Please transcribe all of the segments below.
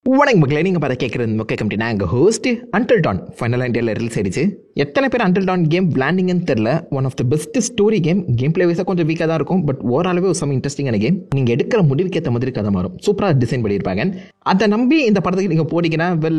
வணக்கம் மக்களே, நீங்கள் பார்த்து கேட்குறது கேட்க முடியும். எங்கள் ஹோஸ்ட் அன்டில் டான் ஃபைனலாக இந்தியாவில் ரிலீஸ் ஆயிடுச்சு. எத்தனை பேர் அன்டில் டான் கேம் விளாண்டிங்கன்னு தெரில. One of the best story game play வைஸாக கொஞ்சம் வீக்காக தான் இருக்கும். பட் ஓரளவு ஒரு சம் இன்ட்ரெஸ்டிங்கான கேம். நீங்கள் எடுக்கிற முடிவுக்கு ஏற்ற மாதிரி கதை மாறும். சூப்பராக டிசைன் பண்ணியிருப்பாங்க. அதை நம்பி இந்த படத்துக்கு நீங்கள் போட்டிங்கன்னா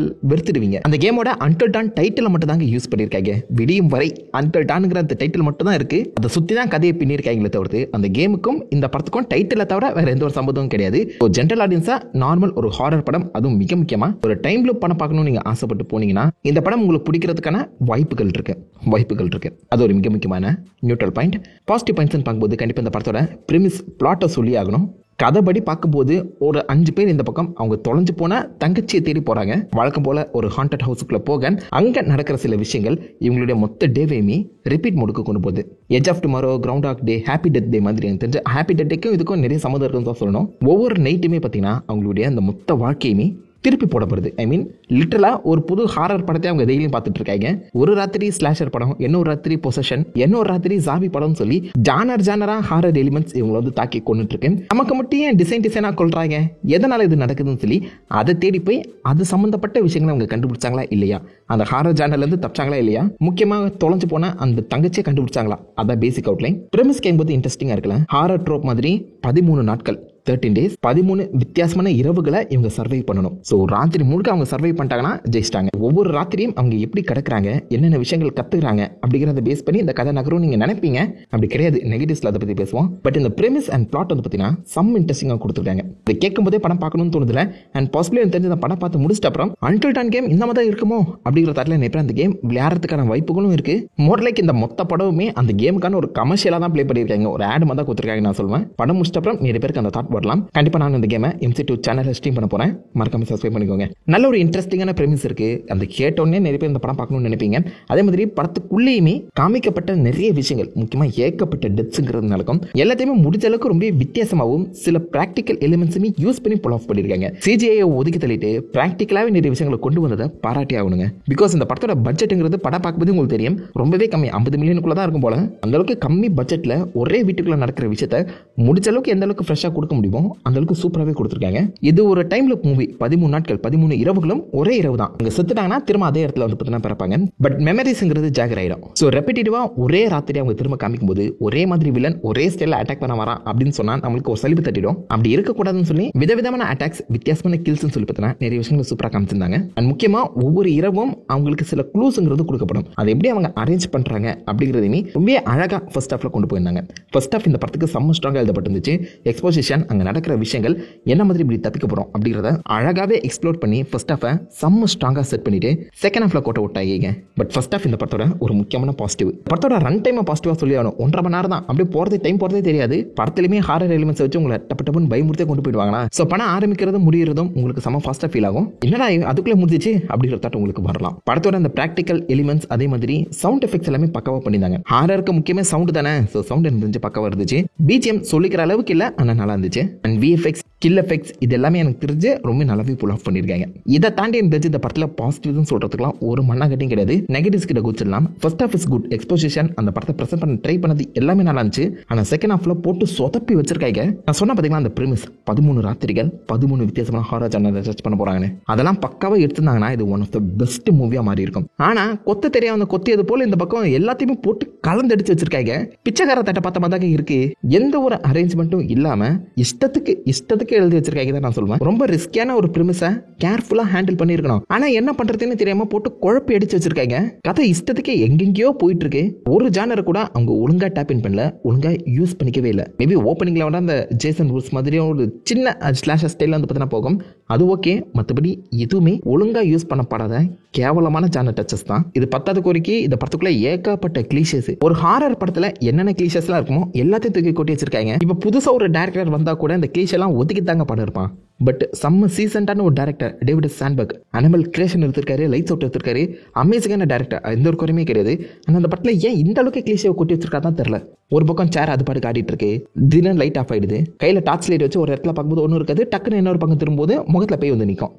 வெறுத்துடுவீங்க. அந்த கேமோட அன்டில் டான் டைட்டில் மட்டும் தாங்க யூஸ் பண்ணியிருக்காங்க. விடியும் வரை அன்டில் டான்ங்கிற அந்த டைட்டில் மட்டும் தான் இருக்குது. அதை சுற்றி தான் கதையை பின்னிருக்காங்களே தவிர்த்து அந்த கேமுக்கும் இந்த படத்துக்கும் டைட்டிலை தவிர வேறு எந்த ஒரு சம்பந்தமும் கிடையாது. ஸோ ஜென்ரல் ஆடியன்ஸாக நார்மல் ஒரு ஹாரர் படம், அதுவும் மிக முக்கியமாக ஒரு டைம் லூப் படம் பார்க்கணும்னு நீங்கள் ஆசைப்பட்டு போனீங்கன்னா இந்த படம் உங்களுக்கு பிடிக்கிறதுக்கான வாய்ப்புகள் இருக்கு. அது ஒரு மிக முக்கியமான நியூட்ரல் பாயிண்ட். பாசிட்டிவ் பாயிண்ட்ஸ் பார்க்கும்போது கண்டிப்பாக இந்த படத்தோட பிரிமிஸ் பிளாட்டை சொல்லி ஆகணும். கதைப்படி பார்க்கும்போது ஒரு 5 பேர் இந்த பக்கம் அவங்க தொலைஞ்சு போன தங்கச்சியை தேடி போறாங்க. வழக்கம் போல ஒரு ஹாண்டட் ஹவுஸுக்குள்ள போக அங்க நடக்கிற சில விஷயங்கள் இவங்களுடைய மொத்த டேவையுமே ரிப்பீட் மோடுக்கு கொண்டு போகுது. Edge of tomorrow, groundhog day, happy death day மாதிரி எனக்கு தெரிஞ்ச ஹாப்பி டெத் டேக்கும் இதுக்கும் நிறைய சம்மந்தம் இருக்குன்னு தான் சொல்லணும். ஒவ்வொரு நைட்டுமே பார்த்தீங்கன்னா அவங்களுடைய அந்த மொத்த வாழ்க்கையுமே திருப்பி போடப்படுது. ஐ மீன் லிட்டரலாக ஒரு புது ஹாரர் படத்தை அவங்க டெய்லியும் பார்த்துட்டு இருக்காங்க. ஒரு ராத்திரி ஸ்லாஷர் படம், இன்னொரு ராத்திரி பொசஷன், இன்னொரு ராத்திரி ஜாபி படம்னு சொல்லி ஜானரா ஹாரர் எலிமெண்ட்ஸ் இவங்களை வந்து தாக்கி கொண்டுட்டு இருக்கு. நமக்கு மட்டும் ஏன் டிசைனாக கொள்றாங்க, எதனால இது நடக்குதுன்னு சொல்லி அதை தேடி போய் அது சம்பந்தப்பட்ட விஷயங்களை அவங்க கண்டுபிடிச்சாங்களா இல்லையா, அந்த ஹாரர் ஜானர்லேருந்து தப்பிச்சாங்களா இல்லையா, முக்கியமாக தொலைஞ்சு போன அந்த தங்கச்சியை கண்டுபிடிச்சாங்களா, அதான் பேசிக் அவுட்லைன். பிரமிஸ் கேட்கும்போது இன்ட்ரெஸ்டிங்காக இருக்கலாம். ஹாரர் ட்ரோப் மாதிரி 13 நாட்கள் 13 டேஸ் 13 வித்தியாசமான இரவுகளை இவங்க சர்வை பண்ணணும். ஸோ ராத்திரி முழுக்க அவங்க சர்வை பண்ணிட்டாங்கன்னா ஜெயிச்சிட்டாங்க. ஒவ்வொரு ராத்திரியும் அவங்க எப்படி கிடக்குறாங்க, என்னென்ன விஷயங்கள் கற்றுக்குறாங்க அப்படிங்கிறத பேஸ் பண்ணி இந்த கதை நகரும் நீங்கள் நினைப்பீங்க. அப்படி கிடையாது. நெகட்டிவ்ஸில் அதை பற்றி பேசுவோம். பட் இந்த பிரமிஸ் அண்ட் பிளாட் வந்து பார்த்தீங்கன்னா சம் இன்ட்ரெஸ்டிங்காக கொடுத்துருக்காங்க. இதை கேட்கும் போதே படம் பார்க்கணும்னு தோணுதில்ல. அண்ட் பாசிபிளி எனக்கு தெரிஞ்ச படம் பார்த்து முடிச்சிட்ட அப்புறம் அன்டில் டான் கேம் இந்த மாதிரி தான் இருக்குமோ அப்படிங்கிற தரல நினைப்பேன். அந்த கேம் விளையாடுறதுக்கான வாய்ப்புகளும் இருக்கு. மோர் லைக் இந்த மொத்த படமுமே அந்த கேமுக்கான ஒரு கமர்ஷியலாக தான் ப்ளே பண்ணியிருக்காங்க. ஒரு ஆட் மாதிரி தான் கொடுத்துருக்காங்க. நான் சொல்லுவேன் படம் முடிச்சிட்ட அப்புறம் நிறைய பேருக்கு அந்த தாட் வரலாம். கண்டிப்பா நான் இந்த கேமை MC2 சேனல்ல ஸ்ட்ரீம் பண்ண போறேன். மறக்காம சப்ஸ்கிரைப் பண்ணிக்கோங்க. நல்ல ஒரு இன்ட்ரெஸ்டிங்கான பிரமிஸ் இருக்கு. அந்த கேட்டோன்னே நிறைய பேர் இந்த படம் பார்க்கணும்னு நினைப்பீங்க. அதே மாதிரி படத்துக்குள்ளேயுமே காமிக்கப்பட்ட நிறைய விஷயங்கள், முக்கியமா ஏகப்பட்ட டெத்ஸ்ங்கிறது நடக்கும். எல்லாத்தையுமே முடிஞ்ச அளவுக்கு ரொம்ப வித்தியாசமாகவும் சில பிராக்டிக்கல் எலிமெண்ட்ஸுமே யூஸ் பண்ணி புல் ஆஃப் பண்ணியிருக்காங்க. CGI ஒதுக்கி தள்ளிட்டு பிராக்டிக்கலாவே நிறைய விஷயங்களை கொண்டு வந்ததை பாராட்டி ஆகணுங்க. பிகாஸ் இந்த படத்தோட பட்ஜெட்டுங்கிறது படம் பார்க்கும்போது உங்களுக்கு தெரியும் ரொம்பவே கம்மி, 50 மில்லியனுக்குள்ள தான் இருக்கும் போல. அந்த அளவுக்கு கம்மி பட்ஜெட்ல ஒரே வீட்டுக்குள்ள நடக்கிற விஷயத்தை முடிஞ்ச அளவுக்கு எந்த அளவுக்கு ஃப்ரெஷ்ஷாக கொடுக்க முடியுமோ அந்த அளவுக்கு சூப்பராகவே கொடுத்துருக்காங்க. இது ஒரு டைம் லூப் மூவி. 13 நாட்கள் 13 இரவுகளும் ஒரே இரவு தான். அங்க செத்துட்டாங்கன்னா திரும்ப அதே இடத்துல வந்து பார்த்தீங்கன்னா பிறப்பாங்க. பட் மெமரிஸ்ங்கிறது ஜாகர் ஆயிடும். ஸோ ரெப்பிட்டேட்டிவா ஒரே ராத்திரி அவங்க திரும்ப காமிக்கும் போது ஒரே மாதிரி வில்லன் ஒரே ஸ்டைல அட்டாக் பண்ண வரான் அப்படின்னு சொன்னா நம்மளுக்கு ஒரு சலிப்பு தட்டிடும். அப்படி இருக்கக்கூடாதுன்னு சொல்லி விதவிதமான அட்டாக்ஸ், வித்தியாசமான கில்ஸ் சொல்லி பார்த்தீங்கன்னா நிறைய விஷயங்கள் சூப்பராக காமிச்சிருந்தாங்க. அண்ட் முக்கியமா ஒவ்வொரு இரவும் அவங்களுக்கு சில க்ளூஸ்ங்கிறது கொடுக்கப்படும். அதை எப்படி அவங்க அரேஞ்ச் பண்றாங்க அப்படிங்கிறதையுமே ரொம்ப அழகா ஃபர்ஸ்ட் ஹாஃப்ல கொண்டு போயிருந்தாங்க. ஃபர்ஸ்ட் ஹாஃப் இந்த படத்துக்கு செம்ம ஸ்ட்ராங்கா எழுதப்பட்டிருந்துச்சு. எக்ஸ்போசிஷன், அங்க நடக்கிற விஷயங்கள் என்ன மாதிரி இப்படி தப்பிக்க போறோம் அப்படிங்கிறத அழகாவே எக்ஸ்ப்ளோர் பண்ணி ஃபர்ஸ்ட் ஹாஃபை செம்ம ஸ்ட்ராங்கா செட் பண்ணிட்டு செகண்ட் ஹாஃப்ல கோட்டை விட்டாங்க. பட் ஃபர்ஸ்ட் ஹாஃப் இந்த படத்தோட ஒரு முக்கியமான பாசிட்டிவ். படத்தோட ரன் டைம் பாசிட்டிவா சொல்லி ஆகணும். 1.5 மணி நேரம் தான். அப்படியே போறதே தெரியாது. படத்திலுமே ஹாரர் எலிமெண்ட்ஸ் வச்சு உங்களை டப்புன்னு பயமுறுத்தே கொண்டு போயிடுவாங்களா. ஸோ படம் ஆரம்பிக்கிறதும் முடியறதும் உங்களுக்கு செம்ம ஃபாஸ்டா ஃபீல் ஆகும். என்னடா அதுக்குள்ளே முடிஞ்சிச்சு அப்படிங்கிற தாட் உங்களுக்கு வரலாம். படத்தோட அந்த பிராக்டிக்கல் எலிமெண்ட்ஸ், அதே மாதிரி சவுண்ட் எஃபெக்ட்ஸ் எல்லாமே பக்காவா பண்ணியிருந்தாங்க. ஹாரருக்கு முக்கியமே சவுண்ட் தானே. ஸோ சவுண்ட் இருந்துச்சு, பக்காவா இருந்துச்சு. BGM சொல்லிக்கிற அளவுக்கு இல்லை, ஆனால் நல்லா இருந்துச்சு. அண்ட் VFX, கில் எஃபெக்ட்ஸ் இது எல்லாமே எனக்கு தெரிஞ்சு ரொம்ப நல்லாவே புல் ஆஃப் பண்ணியிருக்காங்க. இதை தாண்டி எனக்கு தெரிஞ்சு இந்த படத்தில் பாசிட்டிவ்னு சொல்றதுக்குலாம் ஒரு மண்ணாகட்டியும் கிடையாது. நெகட்டிவ்ஸ் கிட்ட குச்சிடலாம். First half is good. Exposition அந்த படத்தை ப்ரெசென்ட் பண்ண ட்ரை பண்ணது எல்லாமே நல்லா இருந்துச்சு. ஆனால் செகண்ட் ஹாஃப்ல போட்டு சொதப்பி வச்சிருக்காங்க. நான் சொன்ன பார்த்தீங்களா அந்த பிரமிஸ் 13 ராத்திரிகள் 13 வித்தியாசமான ஹாரர் ஜானர் சர்ச் பண்ண போறாங்கன்னு, அதெல்லாம் பக்காவா எடுத்திருந்தாங்கன்னா இது ஒன் ஆஃப் த பெஸ்ட் மூவியா மாறி இருக்கும். ஆனா கொத்த தெரியாத கொத்தியது போல இந்த பக்கம் எல்லாத்தையுமே போட்டு கலந்தடிச்சு வச்சிருக்காங்க. பிச்சைக்கார தட்டை பார்த்த மாதிரி இருக்கு. எந்த ஒரு அரேஞ்ச்மெண்ட்டும் இல்லாம இஷ்டத்துக்கு எழுதி வச்சிருக்காங்க தான் நான் சொல்லுவேன். ரொம்ப ரிஸ்கியான ஒரு பிரிமிஸை கேர்ஃபுல்லா ஹேண்டில் பண்ணிருக்கணும். ஆனா என்ன பண்றதுன்னு தெரியாம போட்டு குழப்பி அடிச்சு வச்சிருக்காங்க. கதை இஷ்டத்துக்கு எங்கெங்கயோ போயிட்டு இருக்கு. ஒரு ஜானர் கூட அவங்க ஒழுங்கா டேப் இன் பண்ணல, ஒழுங்கா யூஸ் பண்ணிக்கவே இல்லை. மேபி ஓப்பனிங்ல வந்து அந்த ஜேசன் ரூல்ஸ் மாதிரி ஒரு சின்ன ஸ்லாஷ் ஸ்டைல வந்து பார்த்தீங்கன்னா போகும், அது ஓகே. மற்றபடி எதுவுமே ஒழுங்கா யூஸ் பண்ணப்படாத கேவலமான ஜானர் டச்சஸ் தான். இது 10வது கோரிக்கை. இந்த படத்துக்குள்ள ஏகப்பட்ட கிளீஷஸ். ஒரு ஹாரர் படத்துல என்னென்ன கிளீஷஸ்லாம் இருக்குமோ எல்லாத்தையும் தூக்கி கொட்டி வச்சிருக்காங்க. இப்ப புதுசா ஒரு டைரக்டர் வந்தா கூட இந்த கிளீஷ் எல்லாம் ஒதுக்கி தாங்க படம் இருப்பான். பட் செம்ம சீசன்டான ஒரு director David Sandberg animal creation எடுத்திருக்காரு, லைட்ஸ் அவுட் எடுத்திருக்காரு. அமேசிங்கான டேரக்டர், எந்த ஒரு குறையுமே கிடையாது. ஆனால் அந்த படத்தில் ஏன் இந்த அளவுக்கு கிளீஷியை கொட்டி வச்சிருக்கா தான் தெரியல. ஒரு பக்கம் சேர் அது பாட்டுக்கு ஆடிட்டு இருக்கு, தினம் லைட் ஆஃப் ஆயிடுது, கையில் டார்ச் லைட் வச்சு ஒரு இடத்துல பார்க்கும்போது ஒன்றும் இருக்காது, டக்குன்னு இன்னொரு பக்கம் திரும்பும்போது முகத்தில் பேய் வந்து நிற்கும்.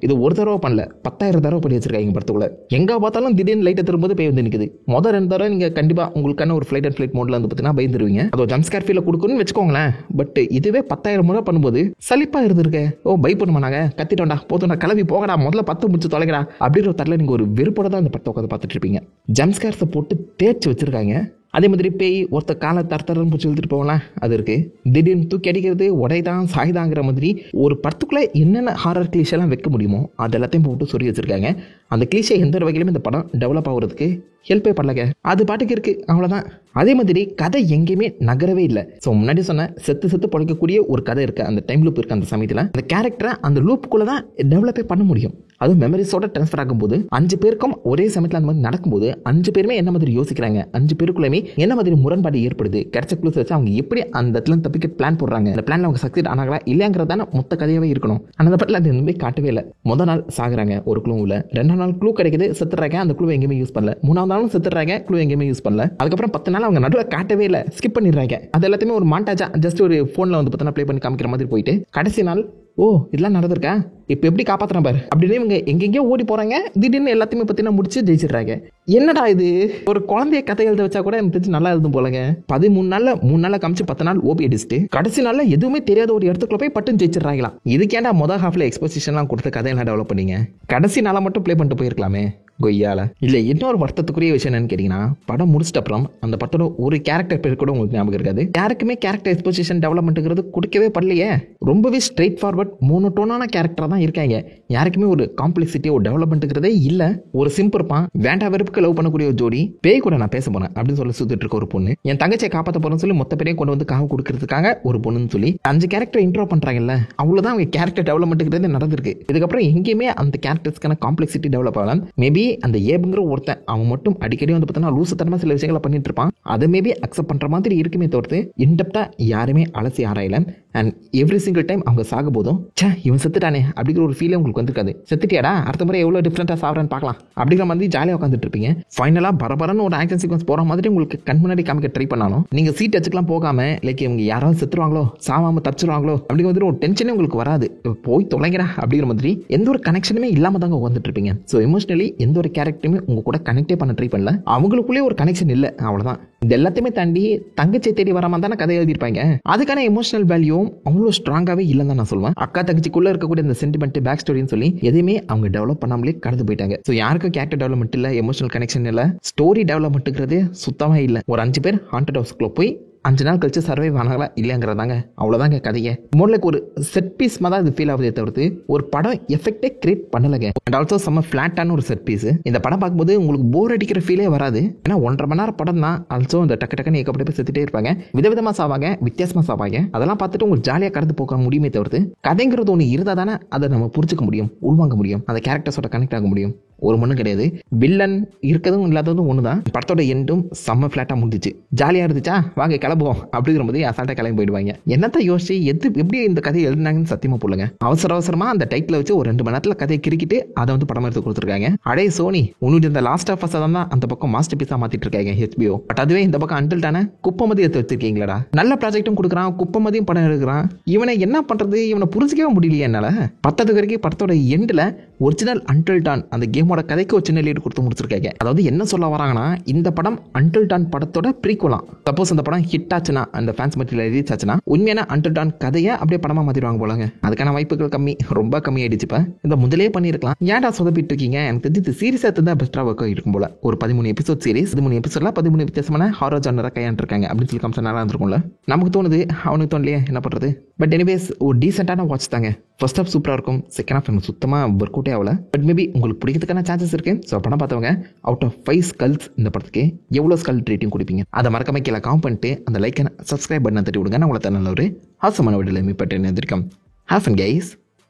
இது ஒரு தடவை பண்ணல, 10,000 தடவை பண்ணி வச்சிருக்காங்க படத்துக்குள்ள. எங்கே பார்த்தாலும் திடீர்னு லைட்டை திரும்பும்போது பேய் வந்து நிற்குது. முதல் 2 தடவை நீங்கள் கண்டிப்பாக உங்களுக்கான ஒரு ஃபிளைட் அண்ட் ஃபிளைட் மோட்ல வந்து பார்த்தீங்கன்னா பயந்துருவீங்க. அது ஜம்ப் ஸ்கேர் ஃபீல் கொடுக்கணும்னு வச்சுக்கோங்களேன். பட் இதுவே 10,000 முறை பண்ணும்போது சலிப்பாக இருந்திருக்க. ஓ பயப்படுமானாங்க, கத்திட்டோண்டா போதும்டா கிளம்பி போகடா, முதல்ல 10 முடிச்சு தொலைங்கடா அப்படின்ற ஒரு தரல நீங்கள் ஒரு வெறுப்போட தான் அந்த படத்தை உட்காந்து பார்த்துட்டு இருப்பீங்க. ஜம்ஸ்கேர்ஸை போட்டு தேய்ச்சி வச்சிருக்காங்க. அதே மாதிரி பேய் ஒருத்த காலை தரத்தரன்னு பிடிச்சி இழுத்துட்டு போகலாம், அது இருக்குது. திடீர்னு தூக்கி அடிக்கிறது, உடைதான் சாய்தாங்கிற மாதிரி ஒரு படத்துக்குள்ளே என்னென்ன ஹாரர் கிளீஷெல்லாம் வைக்க முடியுமோ அது எல்லாத்தையும் போட்டு சொல்லி வச்சுருக்காங்க. அந்த கிளீஷை எந்த ஒரு வகையிலும் இந்த படம் டெவலப் ஆகுறதுக்கு ஹெல்ப்பே பண்ணலங்க, அது பாட்டுக்கு இருக்குது, அவ்வளோதான். அதே மாதிரி கதை எங்கேயுமே நகரவே இல்லை. ஸோ முன்னாடி சொன்ன செத்து பொழைக்கக்கூடிய ஒரு கதை இருக்குது, அந்த டைம் லூப் இருக்குது. அந்த சமயத்தில் அந்த கேரக்டரை அந்த லூப்புக்குள்ளே தான் டெவலப்பே பண்ண முடியும். அதுவும் மெமரிஸோட ட்ரான்ஸ்ஃபர் ஆகும்போது 5 பேருக்கும் ஒரே சமயத்தில் அந்த மாதிரி நடக்கும்போது 5 பேருமே என்ன மாதிரி யோசிக்கிறாங்க, 5 பேருக்குள்ளேயுமே என்ன மாதிரி முரண்பாடு ஏற்படுது, கிடைச்ச க்ளூஸ் வச்சு அவங்க எப்படி அந்த இடத்துல தப்பிக்க பிளான் போடுறாங்க, அந்த பிளான்ல அவங்க சக்சீட் ஆனாங்களா இல்லையாங்கிறதான மொத்த கதையாகவே இருக்கணும். ஆனால் அந்த படத்தில் அது எதுவுமே காட்டவே இல்லை. முதல் நாள் சாகுறாங்க ஒரு க்ளூவில், 2ஆம் நாள் க்ளூ கிடைக்குது, செத்துறாங்க, அந்த க்ளூ எங்கேயுமே யூஸ் பண்ணல. 3ஆவது நாளும் செத்துறாங்க, க்ளூ எங்கேயுமே யூஸ் பண்ணல. அதுக்கப்புறம் 10 நாள் அவங்க நடுவில் காட்டவே இல்லை, ஸ்கிப் பண்ணிடுறாங்க. அது எல்லாத்தையுமே ஒரு மாண்டாஜா ஜஸ்ட் ஒரு ஃபோனில் வந்து பார்த்தா ப்ளே பண்ணி காமிக்கிற மாதிரி போயிட்டு கடைசி நாள் ஓ இதெல்லாம் நடந்திருக்கா, இப்போ எப்படி காப்பாற்றுறேன் பாரு அப்படின்னு இவங்க எங்கெங்கேயோ ஓடி போகிறாங்க. திடீர்னு எல்லாத்தையுமே பார்த்தீங்கன்னா முடிச்சு ஜெயிச்சிடுறாங்க. என்னடா இது, ஒரு குழந்தைய கதை எழுத வச்சா கூட எனக்கு தெரிஞ்சு நல்லா எழுதும் போலங்க. 13 நாளில் 3 நாளில் காமிச்சு 10 நாள் ஓபி அடிச்சுட்டு கடைசி நாளில் எதுவுமே தெரியாத ஒரு இடத்துக்குள்ள போய் பட்டு ஜெயிச்சிடுறாங்களா. இதுக்கேண்டா முதல் ஹாஃப்ல எக்ஸ்போசிஷன்லாம் கொடுத்த கதையெல்லாம் டெவலப் பண்ணீங்க, கடைசி நாளை மட்டும் ப்ளே பண்ணிட்டு போயிருக்கலாமே கொய்யால. இல்லை இன்னொரு வருத்தத்துக்குரிய விஷயம் என்னன்னு கேட்டிங்கன்னா, படம் முடிச்சிட்ட அப்புறம் அந்த படத்தோட ஒரு கேரக்டர் பேர் கூட உங்களுக்கு ஞாபகம் இருக்காது. யாருக்குமே கேரக்டர் எக்ஸ்போசிஷன் டெவலப்மெண்ட்டுங்கிறது கொடுக்கவே படலையே. ரொம்பவே ஸ்ட்ரெயிட் ஃபார்வர்ட் மோனோட்டோனான கேரக்டராக தான் இருக்காங்க. யாருக்குமே ஒரு காம்ப்ளெக்சிட்டி ஒரு டெவலப்மெண்ட்டுங்கிறதே இல்லை. ஒரு சிம்பிள் இருப்பான், வேண்டா வெறுப்புக்கு லவ் பண்ணக்கூடிய ஒரு ஜோடி, பேய் கூட நான் பேச போனேன் அப்படின்னு சொல்லி சுத்திட்டு இருக்க ஒரு பொண்ணு, என் தங்கச்சியை காப்பாற்ற போறேன்னு சொல்லி மொத்த பேரையும் கொண்டு வந்து காவு கொடுக்கறதுக்காக ஒரு பொண்ணுன்னு சொல்லி 5 கேரக்டர் இன்ட்ரோ பண்றாங்கல்ல, அவ்வளோதான் அவங்க கேரக்டர் டெவலப்மெண்ட்டுங்கிறது நடந்திருக்கு. இதுக்கப்புறம் எங்கேயுமே அந்த கேரக்டர்ஸ்க்கான காம்ப்ளெக்சிட்டி டெவலப் ஆகலாம். மேபி அந்த ஏபுங்கிற ஒருத்தன் அவன் மட்டும் அடிக்கடி வந்து பார்த்தீங்கன்னா லூசுத்தனமா சில விஷயங்களை பண்ணிட்டு இருப்பான், அதை மேபி அக்செப்ட் பண்ற மாதிரி இருக்குமே தவிர்த்து இன்டெப்தா யாருமே அலசி ஆராயல. அண்ட் எவ்ரி சிங்கிள் டைம் அவங்க சாக போதும் சே இவன் செத்துட்டானே அப்படிங்கிற ஒரு ஃபீலே உங்களுக்கு வந்துருக்காது. செத்துட்டியாடா அடுத்த முறை எவ்வளோ டிஃப்ரெண்டாக சாப்பிட்றான்னு பார்க்கலாம் அப்படிங்கிற மாதிரி ஜாலியாக உட்காந்துட்டு இருப்பீங்க. ஃபைனலாக பரபரன்னு ஒரு ஆக்ஷன் சீக்வன்ஸ் போகிற மாதிரி உங்களுக்கு கண் முன்னாடி காமிக்க ட்ரை பண்ணாலும் நீங்கள் சீட் வச்சுக்கலாம் போகாமல் லைக் இவங்க யாராவது செத்துருவாங்களோ சாவாமல் தப்பிச்சிருவாங்களோ அப்படிங்கிற மாதிரி ஒரு டென்ஷனே உங்களுக்கு வராது. போய் தொலைங்கடா அப்படிங்கிற மாதிரி எந்த ஒரு கனெக்ஷனுமே இல்லாமல் தாங்க உட்காந்துட்டு இருப்பீங்க. ஸோ எமோஷனலி எந்த ஒரு கேரக்டருமே உங்க கூட கனெக்டே பண்ண ட்ரை பண்ணல, அவங்களுக்குள்ளே ஒரு கனெக்ஷன் இல்லை, அவ்வளோதான். இது எல்லாத்தையுமே தாண்டி தங்கச்சி தேடி வராமல் தானே கதை எழுதியிருப்பாங்க. அதுக்கான எமோஷனல் வேல்யூவும் அவ்வளோ ஸ்ட்ராங்காகவே இல்லைன்னு தான் நான் சொல்லுவேன். அக்கா தங்கச்சிக்குள்ள இருக்கக்கூடிய இந்த சென்டிமெண்ட் பேக் ஸ்டோரின்னு சொல்லி எதையுமே அவங்க டெவலப் பண்ணாமலே கடந்து போயிட்டாங்க. ஸோ யாருக்கும் கேரக்டர் டெவலப்மெண்ட் இல்லை, எமோஷனல் கனெக்ஷன் இல்லை, ஸ்டோரி டெவலப்மெண்ட்டுங்கிறது சுத்தமாக இல்லை. ஒரு 5 பேர் ஹாண்டட் ஹவுஸ்க்குள்ள போய் 5 நாள் கழிச்சு சர்வைவ் ஆனாங்களா இல்லைங்கிறதாங்க, அவ்வளோதாங்க கதையை. மோர்லைக் ஒரு செட் பீஸ் மாதிரி இது ஃபீல் ஆகுதே தவிர்த்து ஒரு படம் எஃபெக்டே கிரியேட் பண்ணலைங்க. அண்ட் ஆல்சோ செம்ம ஃபிளாட்டான ஒரு செட் பீஸ். இந்த படம் பார்க்கும்போது உங்களுக்கு போர் அடிக்கிற ஃபீலே வராது. ஏன்னா 1.5 மணி நேரம் படம் தான். ஆல்சோ இந்த டக்குன்னு ஏக்கப்பட்டு போய் செத்துட்டே இருப்பாங்க, விதவிதமாக சாவாங்க, வித்தியாசமாக சாவாங்க. அதெல்லாம் பார்த்துட்டு உங்களுக்கு ஜாலியாக கடந்து போக முடியுமே தவிர்த்து கதைங்கிறது ஒன்று இருந்தால் தானே அதை நம்ம புரிஞ்சுக்க முடியும், உள்வாங்க முடியும், அந்த கேரக்டர்ஸோட கனெக்ட் ஆக முடியும். ஒரு மண்ணும் கிடையாது, வில்லன் இருக்கிறதும் இல்லாததும் ஒன்று தான். படத்தோட எண்டும் செம்ம ஃபிளாட்டாக முடிஞ்சிச்சு. ஜாலியாக இருந்துச்சா வாங்க கிளம்புவோம் அப்படிங்கிற போது அசால்ட்டாக கிளம்பி போயிடுவாங்க. என்னத்தை யோசிச்சு எப்படி இந்த கதையை எழுதினாங்கன்னு சத்தியமாக போடுங்க. அவசரமாக அந்த டைட்டில் வச்சு ஒரு 2 மணி நேரத்தில் கதையை கிரிக்கிட்டு அதை வந்து படம் எடுத்து கொடுத்துருக்காங்க. அடே சோனி உன்னுடைய இந்த லாஸ்ட் ஆஃப் அஸ் தான் அந்த பக்கம் மாஸ்டர் பீஸாக மாற்றிட்டு இருக்காங்க HBO. பட் அதுவே இந்த பக்கம் அன்டில்டான குப்பமதி எடுத்து வச்சிருக்கீங்களா. நல்ல ப்ராஜெக்டும் கொடுக்குறான், குப்பமதியும் படம் எடுக்கிறான். இவனை என்ன பண்ணுறது, இவனை புரிஞ்சிக்கவே முடியலையே என்னால். 10வது வரைக்கும் படத்தோட எண்டில் ஒரிஜினல் அன்டில் டான் அந்த கேமோட கதைக்கு ஒரு சின்ன லீடு கொடுத்து முடிச்சிருக்காங்க. அதாவது என்ன சொல்ல வராங்கன்னா, இந்த படம் அன்டில் டான் படத்தோட ப்ரீக்வலாம். சப்போஸ் அந்த படம் ஹிட் ஆச்சுன்னா, அந்த ஃபேன்ஸ் மெட்டீரியல் ரீச் ஆச்சுன்னா உண்மையான அன்டில் டான் கதையை அப்படியே படமா மாத்திடுவாங்க போலங்க. அதுக்கான வாய்ப்புகள் கம்மி, ரொம்ப கம்மி ஆயிடுச்சு. இந்த முதலே பண்ணிருக்கலாம், ஏன்டா சொதப்பிட்டு இருக்கீங்க. எனக்கு தெரிஞ்சு சீரிஸா இருந்தா பெஸ்டா ஒர்க் இருக்கும் போல. ஒரு 13 எபிசோட் சீரிஸ், 13 எபிசோட்ல 13 வித்தியாசமான ஹாரர் ஜானரை கையாண்டிருக்காங்க அப்படின்னு சொல்லி காமிச்சா நல்லா இருந்திருக்கும்ல. நமக்கு தோணுது, அவனுக்கு தோணலையே, என்ன பண்றது. பட் எனிவேஸ் ஒரு டீசென்டான வாட்ச் தாங்க. ஃபர்ஸ்ட் ஹாஃப் சூப்பராக இருக்கும், செகண்ட் ஹாஃப் எனக்கு சுத்தமாக ஒர்க் அவுட்டே ஆகல. பட் மேபி உங்களுக்கு பிடிக்கிறதுக்கான சான்சஸ் இருக்கு. ஸோ படம் பார்த்தவங்க அவுட் ஆஃப் 5 ஸ்கல்ஸ் இந்த படத்துக்கு எவ்வளோ ஸ்கல் ரேட்டிங் கொடுப்பீங்க அதை மறக்காம கீழே காமெண்ட் பண்ணிட்டு அந்த லைக் சப்ஸ்கிரைப் பண்ண தட்டி விடுங்க. நான் உங்களை நல்ல ஒரு ஹாசமான வீடியோவில் மீட் பண்ணிட்டு இருக்கேன். Half and guys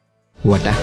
வாட்டா